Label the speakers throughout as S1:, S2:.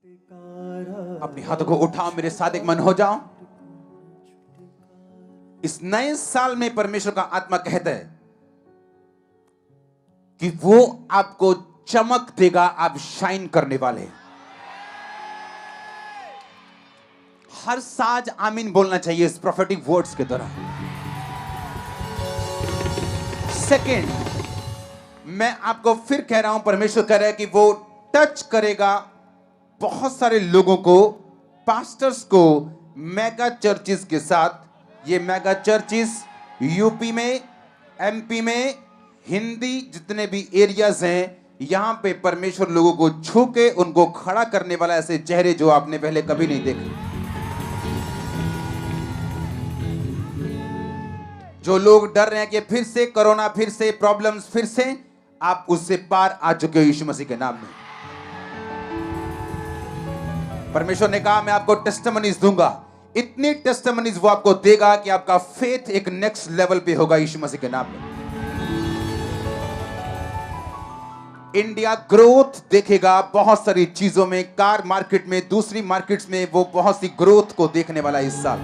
S1: अपने हाथों को उठाओ, मेरे साथ एक मन हो जाओ। इस नए साल में परमेश्वर का आत्मा कहता है कि वो आपको चमक देगा, आप शाइन करने वाले हैं। हर साज आमीन बोलना चाहिए इस प्रोफेटिक वर्ड्स के दौरान। सेकंड, मैं आपको फिर कह रहा हूं, परमेश्वर कह रहा है कि वो टच करेगा बहुत सारे लोगों को, पास्टर्स को, मेगा चर्चिस के साथ। ये मेगा चर्चिस यूपी में, एमपी में, हिंदी जितने भी एरियाज हैं, यहां पे परमेश्वर लोगों को छू के उनको खड़ा करने वाला ऐसे चेहरे जो आपने पहले कभी नहीं देखे। जो लोग डर रहे हैं कि फिर से कोरोना, फिर से प्रॉब्लम्स, फिर से, आप उससे पार आ चुके हो यीशु मसीह के नाम में। परमेश्वर ने कहा मैं आपको टेस्टिमनीज दूंगा, इतनी टेस्टिमनीज वो आपको देगा कि आपका फेथ एक नेक्स्ट लेवल पे होगा यीशु मसीह के नाम में। इंडिया ग्रोथ देखेगा बहुत सारी चीजों में, कार मार्केट में, दूसरी मार्केट्स में, वो बहुत सी ग्रोथ को देखने वाला इस साल।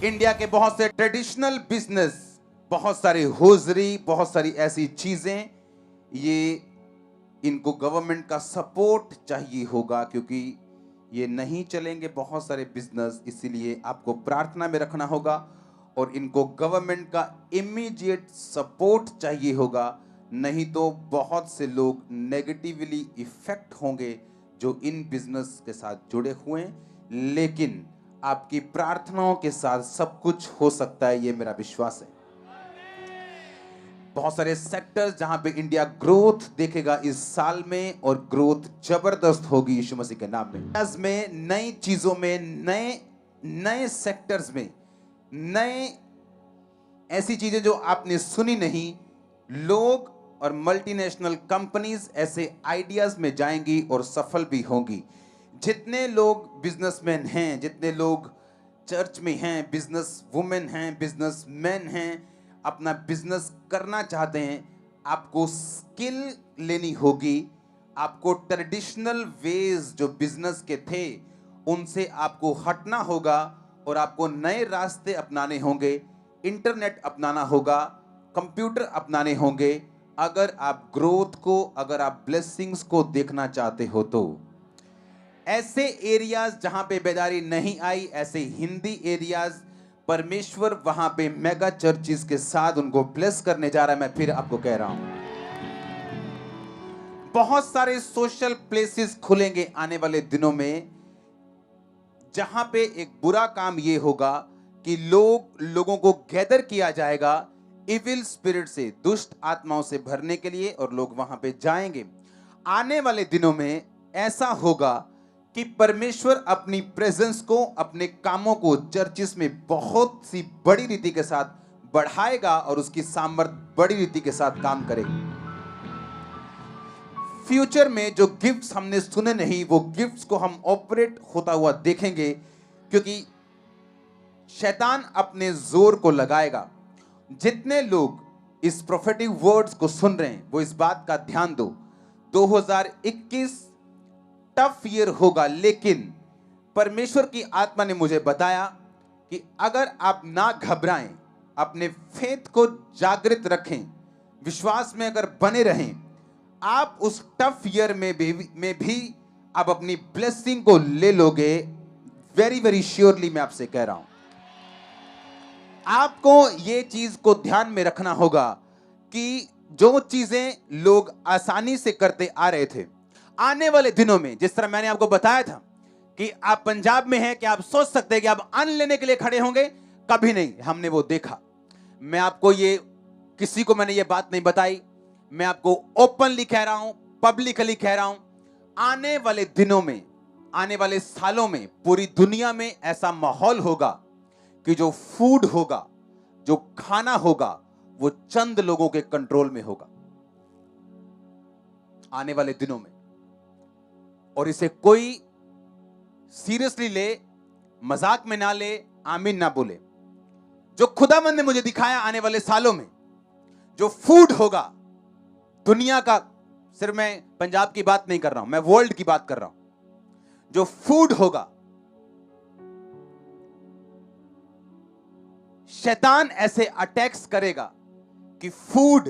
S1: इंडिया के बहुत से ट्रेडिशनल बिजनेस, बहुत सारी होजरी, बहुत सारी ऐसी चीजें, ये इनको गवर्नमेंट का सपोर्ट चाहिए होगा, क्योंकि ये नहीं चलेंगे बहुत सारे बिजनेस। इसीलिए आपको प्रार्थना में रखना होगा और इनको गवर्नमेंट का इमीडिएट सपोर्ट चाहिए होगा, नहीं तो बहुत से लोग नेगेटिवली इफेक्ट होंगे जो इन बिजनेस के साथ जुड़े हुए हैं। लेकिन आपकी प्रार्थनाओं के साथ सब कुछ हो सकता है, ये मेरा विश्वास है। बहुत सारे सेक्टर्स जहां पे इंडिया ग्रोथ देखेगा इस साल में, और ग्रोथ जबरदस्त होगी यीशु मसीह के नाम में। नई चीजों में, नए सेक्टर्स में, नए ऐसी चीजें जो आपने सुनी नहीं, लोग और मल्टीनेशनल कंपनीज ऐसे आइडियाज में जाएंगी और सफल भी होंगी। जितने लोग बिजनेसमैन हैं, जितने लोग चर्च में हैं, बिजनेस वुमेन हैं, बिजनेसमैन हैं, अपना बिजनेस करना चाहते हैं, आपको स्किल लेनी होगी। आपको ट्रेडिशनल वेज जो बिजनेस के थे उनसे आपको हटना होगा और आपको नए रास्ते अपनाने होंगे। इंटरनेट अपनाना होगा, कंप्यूटर अपनाने होंगे, अगर आप ग्रोथ को, अगर आप ब्लेसिंग्स को देखना चाहते हो तो। ऐसे एरियाज जहां पे बेदारी नहीं आई, ऐसे हिंदी एरियाज, परमेश्वर वहां पे मेगा चर्चिस के साथ उनको ब्लेस करने जा रहा है। मैं फिर आपको कह रहा हूं, बहुत सारे सोशल प्लेसेस खुलेंगे आने वाले दिनों में, जहां पे एक बुरा काम यह होगा कि लोगों को गैदर किया जाएगा इविल स्पिरिट से, दुष्ट आत्माओं से भरने के लिए, और लोग वहां पे जाएंगे। आने वाले दिनों में ऐसा होगा कि परमेश्वर अपनी प्रेजेंस को, अपने कामों को चर्चिस में बहुत सी बड़ी रीति के साथ बढ़ाएगा और उसकी सामर्थ्य बड़ी रीति के साथ काम करेगी। फ्यूचर में जो गिफ्ट्स हमने सुने नहीं, वो गिफ्ट्स को हम ऑपरेट होता हुआ देखेंगे, क्योंकि शैतान अपने जोर को लगाएगा। जितने लोग इस प्रोफेटिक वर्ड्स को सुन रहे हैं वो इस बात का ध्यान दो, 2021 टफ ईयर होगा, लेकिन परमेश्वर की आत्मा ने मुझे बताया कि अगर आप ना घबराएं, अपने फेथ को जागृत रखें, विश्वास में अगर बने रहें, आप उस टफ ईयर में भी आप अपनी ब्लेसिंग को ले लोगे। वेरी वेरी श्योरली मैं आपसे कह रहा हूं। आपको ये चीज को ध्यान में रखना होगा कि जो चीजें लोग आसानी से करते आ रहे थे, आने वाले दिनों में, जिस तरह मैंने आपको बताया था कि आप पंजाब में हैं, कि आप सोच सकते हैं कि आप अन्न लेने के लिए खड़े होंगे, कभी नहीं, हमने वो देखा। मैं आपको ये, किसी को मैंने ये बात नहीं बताई, मैं आपको ओपनली कह रहा हूं, पब्लिकली कह रहा हूं, आने वाले दिनों में, आने वाले सालों में पूरी दुनिया में ऐसा माहौल होगा कि जो फूड होगा, जो खाना होगा, वो चंद लोगों के कंट्रोल में होगा आने वाले दिनों में। और इसे कोई सीरियसली ले, मजाक में ना ले, आमीन ना बोले। जो खुदावंद ने मुझे दिखाया आने वाले सालों में जो फूड होगा, दुनिया का सिर्फ मैं पंजाब की बात नहीं कर रहा हूं, मैं वर्ल्ड की बात कर रहा हूं। जो फूड होगा, शैतान ऐसे अटैक्स करेगा कि फूड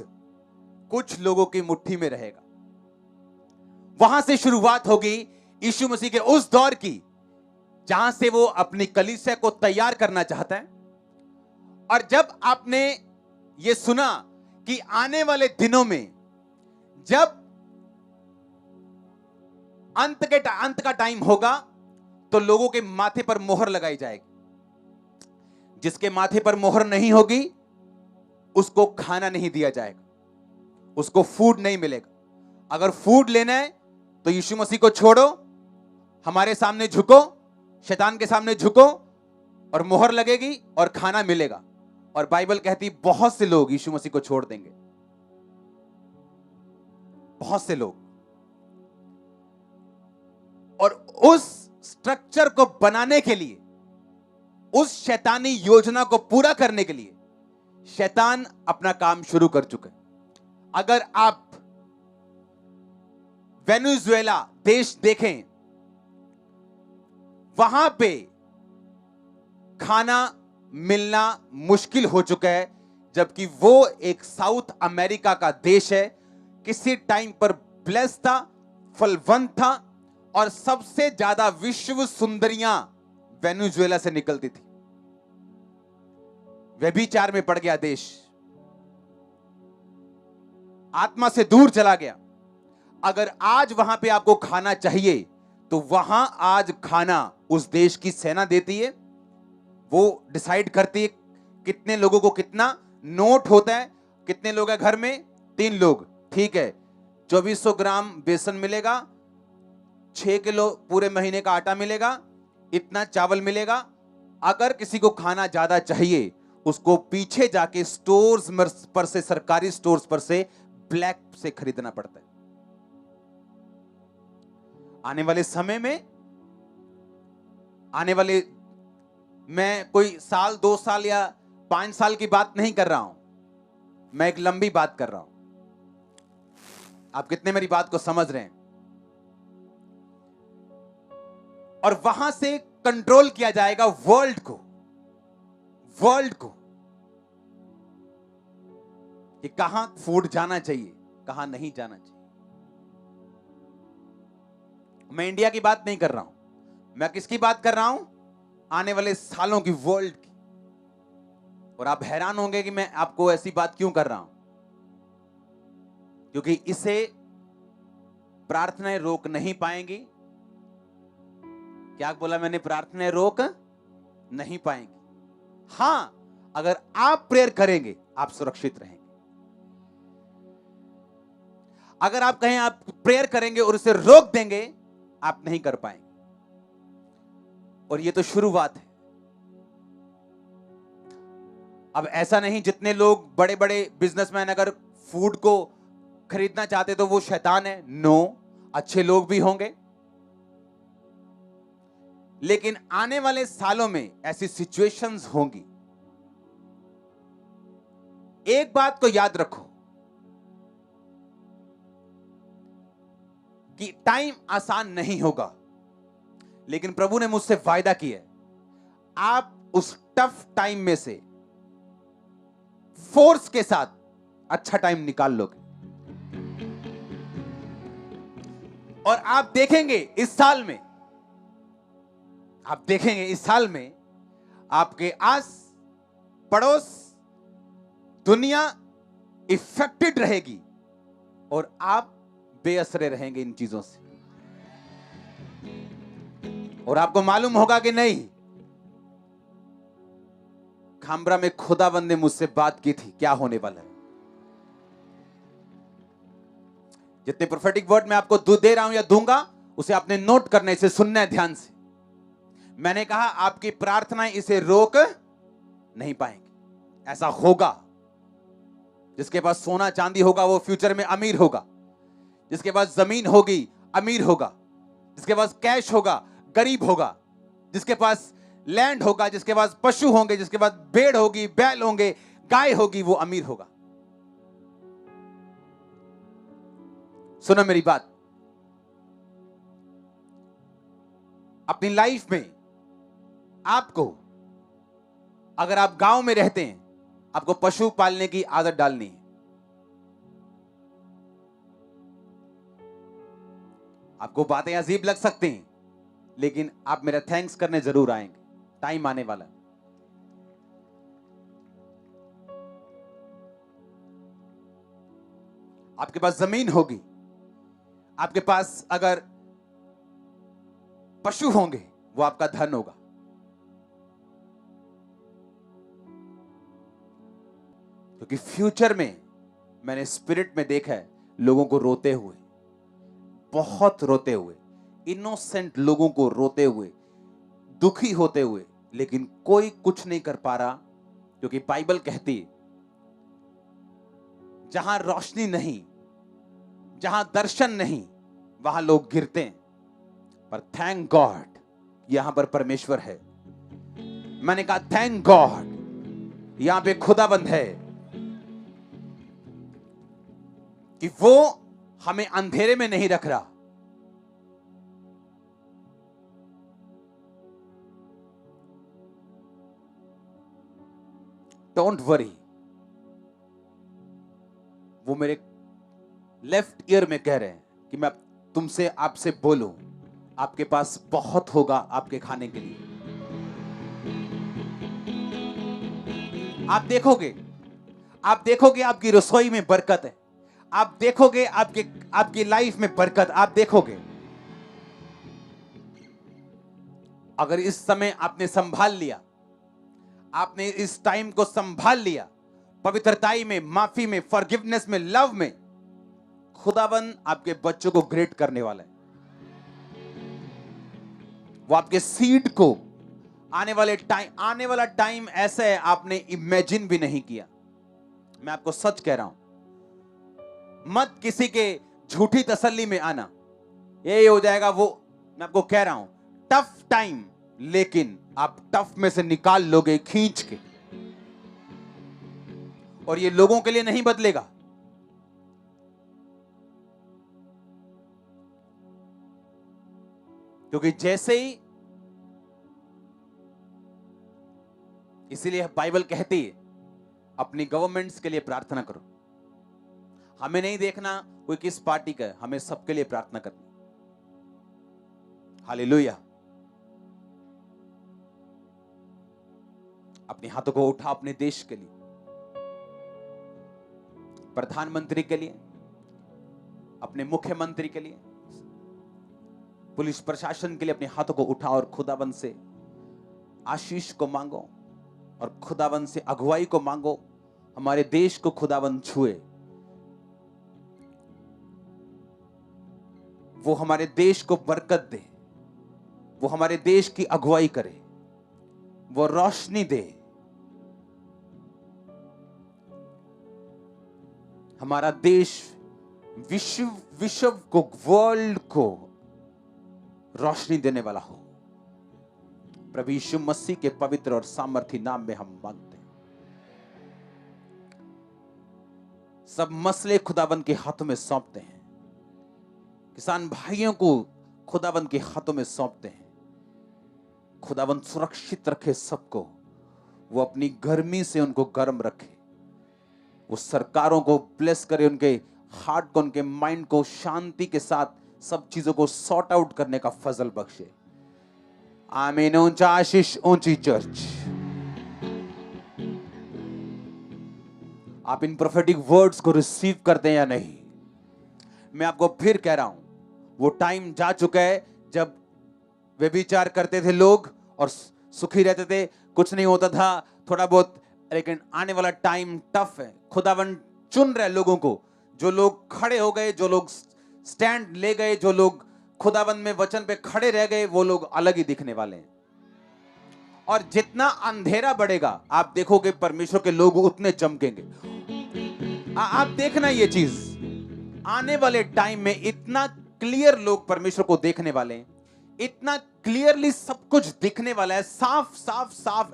S1: कुछ लोगों की मुट्ठी में रहेगा। वहां से शुरुआत होगी यीशु मसीह के उस दौर की जहां से वो अपनी कलीसिया को तैयार करना चाहता है। और जब आपने ये सुना कि आने वाले दिनों में जब अंत का टाइम होगा तो लोगों के माथे पर मोहर लगाई जाएगी। जिसके माथे पर मोहर नहीं होगी उसको खाना नहीं दिया जाएगा, उसको फूड नहीं मिलेगा। अगर फूड लेना है तो यीशु मसीह को छोड़ो, हमारे सामने झुको, शैतान के सामने झुको और मोहर लगेगी और खाना मिलेगा। और बाइबल कहती बहुत से लोग यीशु मसीह को छोड़ देंगे, बहुत से लोग। और उस स्ट्रक्चर को बनाने के लिए, उस शैतानी योजना को पूरा करने के लिए शैतान अपना काम शुरू कर चुका है। अगर आप वेनेजुएला देश देखें, वहां पे खाना मिलना मुश्किल हो चुका है, जबकि वो एक साउथ अमेरिका का देश है। किसी टाइम पर ब्लेस था, फलवंत था और सबसे ज्यादा विश्व सुंदरियां वेनेजुएला से निकलती थी। व्यभिचार में पड़ गया देश, आत्मा से दूर चला गया। अगर आज वहां पे आपको खाना चाहिए तो वहां आज खाना उस देश की सेना देती है। वो डिसाइड करती है कितने लोगों को कितना नोट होता है। कितने लोग हैं घर में? 3 लोग, ठीक है। 2400 ग्राम बेसन मिलेगा, 6 किलो पूरे महीने का आटा मिलेगा, इतना चावल मिलेगा। अगर किसी को खाना ज्यादा चाहिए उसको पीछे जाके स्टोर्स पर से, सरकारी स्टोर्स पर से ब्लैक से खरीदना पड़ता है। आने वाले समय में, आने वाले, मैं कोई साल 2 साल या 5 साल की बात नहीं कर रहा हूं, मैं एक लंबी बात कर रहा हूं। आप कितने मेरी बात को समझ रहे हैं? और वहां से कंट्रोल किया जाएगा वर्ल्ड को कि कहां फूड जाना चाहिए, कहां नहीं जाना चाहिए। मैं इंडिया की बात नहीं कर रहा हूं, मैं किसकी बात कर रहा हूं? आने वाले सालों की, वर्ल्ड की। और आप हैरान होंगे कि मैं आपको ऐसी बात क्यों कर रहा हूं, क्योंकि इसे प्रार्थनाएं रोक नहीं पाएंगी। क्या बोला मैंने? प्रार्थनाएं रोक नहीं पाएंगी। हां, अगर आप प्रेयर करेंगे आप सुरक्षित रहेंगे। अगर आप कहें आप प्रेयर करेंगे और उसे रोक देंगे, आप नहीं कर पाएंगे। और ये तो शुरुआत है। अब ऐसा नहीं जितने लोग बड़े बड़े बिजनेसमैन अगर फूड को खरीदना चाहते तो वो शैतान है। नो, अच्छे लोग भी होंगे। लेकिन आने वाले सालों में ऐसी सिचुएशंस होंगी। एक बात को याद रखो कि टाइम आसान नहीं होगा, लेकिन प्रभु ने मुझसे वायदा किया है, आप उस टफ टाइम में से फोर्स के साथ अच्छा टाइम निकाल लोगे। और आप देखेंगे इस साल में, आप देखेंगे इस साल में आपके आस पड़ोस दुनिया इफेक्टेड रहेगी और आप बेअसरे रहेंगे इन चीजों से। और आपको मालूम होगा कि नहीं, खामरा में खुदावंद ने मुझसे बात की थी क्या होने वाला है। जितने प्रोफेटिक वर्ड मैं आपको दे रहा हूं या दूंगा, उसे आपने नोट करना, इसे सुनना है ध्यान से। मैंने कहा आपकी प्रार्थनाएं इसे रोक नहीं पाएंगी। ऐसा होगा। जिसके पास सोना चांदी होगा वो फ्यूचर में अमीर होगा। जिसके पास जमीन होगी अमीर होगा। जिसके पास कैश होगा गरीब होगा। जिसके पास लैंड होगा, जिसके पास पशु होंगे, जिसके पास भेड़ होगी, बैल होंगे, गाय होगी, वो अमीर होगा। सुनो मेरी बात, अपनी लाइफ में आपको, अगर आप गांव में रहते हैं, आपको पशु पालने की आदत डालनी है। आपको बातें अजीब लग सकती हैं, लेकिन आप मेरा थैंक्स करने जरूर आएंगे। टाइम आने वाला है। आपके पास जमीन होगी, आपके पास अगर पशु होंगे, वो आपका धन होगा। क्योंकि फ्यूचर में मैंने स्पिरिट में देखा है लोगों को रोते हुए, बहुत रोते हुए, इनोसेंट लोगों को रोते हुए, दुखी होते हुए, लेकिन कोई कुछ नहीं कर पा रहा। क्योंकि बाइबल कहती है जहां रोशनी नहीं, जहां दर्शन नहीं, वहां लोग गिरते हैं। पर थैंक गॉड यहां पर परमेश्वर है। मैंने कहा थैंक गॉड यहां पे खुदाबंद है कि वो हमें अंधेरे में नहीं रख रहा। डोंट वरी, वो मेरे लेफ्ट ईयर में कह रहे हैं कि मैं तुमसे, आपसे बोलूं, आपके पास बहुत होगा आपके खाने के लिए। आप देखोगे, आप देखोगे आपकी रसोई में बरकत है। आप देखोगे आपकी लाइफ में बरकत आप देखोगे। अगर इस समय आपने संभाल लिया, आपने इस टाइम को संभाल लिया, पवित्रताई में, माफी में, फॉरगिवनेस में, लव में, खुदाबंद आपके बच्चों को ग्रेट करने वाला है। वो आपके सीड को आने वाला टाइम ऐसा है आपने इमेजिन भी नहीं किया। मैं आपको सच कह रहा हूं, मत किसी के झूठी तसल्ली में आना, ये हो जाएगा वो। मैं आपको कह रहा हूं, टफ टाइम, लेकिन आप टफ में से निकाल लोगे खींच के, और ये लोगों के लिए नहीं बदलेगा। क्योंकि जैसे ही, इसीलिए बाइबल कहती है अपनी गवर्नमेंट्स के लिए प्रार्थना करो। हमें नहीं देखना कोई किस पार्टी का है, हमें सबके लिए प्रार्थना करनी। हालेलुया। अपने हाथों को उठा अपने देश के लिए, प्रधानमंत्री के लिए, अपने मुख्यमंत्री के लिए, पुलिस प्रशासन के लिए अपने हाथों को उठा और खुदाबंद से आशीष को मांगो और खुदाबंद से अगुवाई को मांगो। हमारे देश को खुदाबंद छुए, वो हमारे देश को बरकत दे, वो हमारे देश की अगुवाई करे, वो रोशनी दे। हमारा देश विश्व को, वर्ल्ड को रोशनी देने वाला हो। प्रभु यीशु मसीह के पवित्र और सामर्थी नाम में हम मांगते हैं। सब मसले खुदाबंद के हाथों में सौंपते हैं। किसान भाइयों को खुदाबंद के हाथों में सौंपते हैं। खुदाबंद सुरक्षित रखे सबको, वो अपनी गर्मी से उनको गर्म रखे, वो सरकारों को ब्लेस करे, उनके हार्ट को, उनके माइंड को शांति के साथ सब चीजों को सॉर्ट आउट करने का फजल बख्शे। आमीन। ऊंचा आशीष, ऊंची चर्च। आप इन प्रोफेटिक वर्ड्स को रिसीव करते हैं या नहीं? मैं आपको फिर कह रहा हूं, वो टाइम जा चुका है जब व्यभिचार करते थे लोग और सुखी रहते थे, कुछ नहीं होता था, थोड़ा बहुत। लेकिन आने वाला टाइम टफ है। खुदावंद चुन रहे लोगों को, जो लोग खड़े हो गए, जो लोग स्टैंड ले गए, जो लोग खुदावंद में वचन पे खड़े रह गए, वो लोग अलग ही दिखने वाले हैं। और जितना अंधेरा बढ़ेगा, आप देखोगे परमेश्वर के लोग उतने चमकेंगे। आप देखना ये चीज, आने वाले टाइम में इतना क्लियर लोग परमेश्वर को देखने वाले हैं, इतना क्लियरली सब कुछ दिखने वाला है, साफ साफ साफ,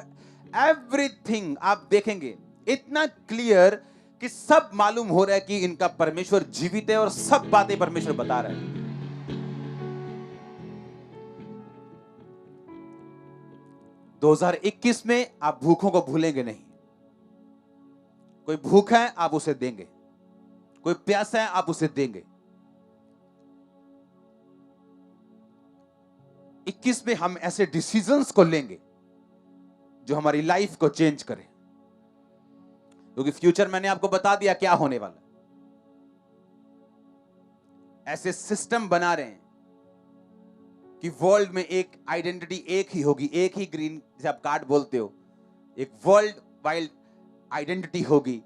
S1: एवरीथिंग आप देखेंगे इतना क्लियर कि सब मालूम हो रहा है कि इनका परमेश्वर जीवित है और सब बातें परमेश्वर बता रहे हैं। दो 2021 में आप भूखों को भूलेंगे नहीं। कोई भूखा है आप उसे देंगे, कोई प्यासा है आप उसे देंगे। 21 में हम ऐसे डिसीजंस को लेंगे जो हमारी लाइफ को चेंज करें, क्योंकि फ्यूचर मैंने आपको बता दिया क्या होने वाला है। ऐसे सिस्टम बना रहे हैं कि वर्ल्ड में एक आइडेंटिटी एक ही होगी, एक ही ग्रीन, जैसे आप कार्ड बोलते हो, एक वर्ल्ड वाइड आइडेंटिटी होगी।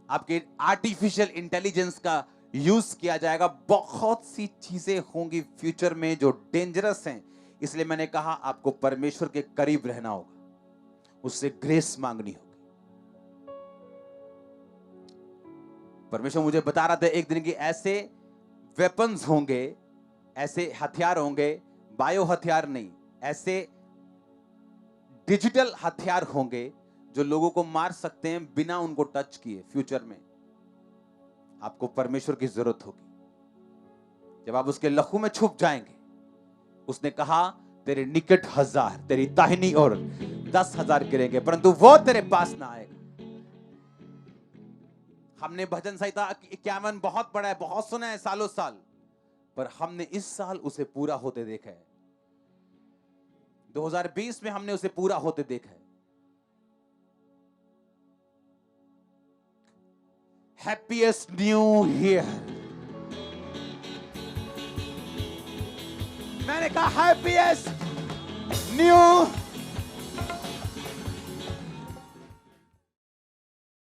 S1: आपके आर्टिफिशियल इंटेलिजेंस का यूज किया जाएगा। बहुत सी चीजें होंगी फ्यूचर में जो डेंजरस हैं। इसलिए मैंने कहा आपको परमेश्वर के करीब रहना होगा, उससे ग्रेस मांगनी होगी। परमेश्वर मुझे बता रहा था एक दिन की ऐसे वेपन्स होंगे, ऐसे हथियार होंगे, बायो हथियार नहीं, ऐसे डिजिटल हथियार होंगे जो लोगों को मार सकते हैं बिना उनको टच किए। फ्यूचर में आपको परमेश्वर की जरूरत होगी। जब आप उसके लहू में छुप जाएंगे, उसने कहा तेरे निकट 1000, तेरी दाहिनी ओर 10,000 गिरेंगे, परंतु वो तेरे पास ना आएगा। हमने भजन संहिता 51 बहुत बड़ा है, बहुत सुना है सालों साल, पर हमने इस साल उसे पूरा होते देखा है। 2020 में हमने उसे पूरा होते देखा है। Happiest New Year। मैंने कहा Happiest New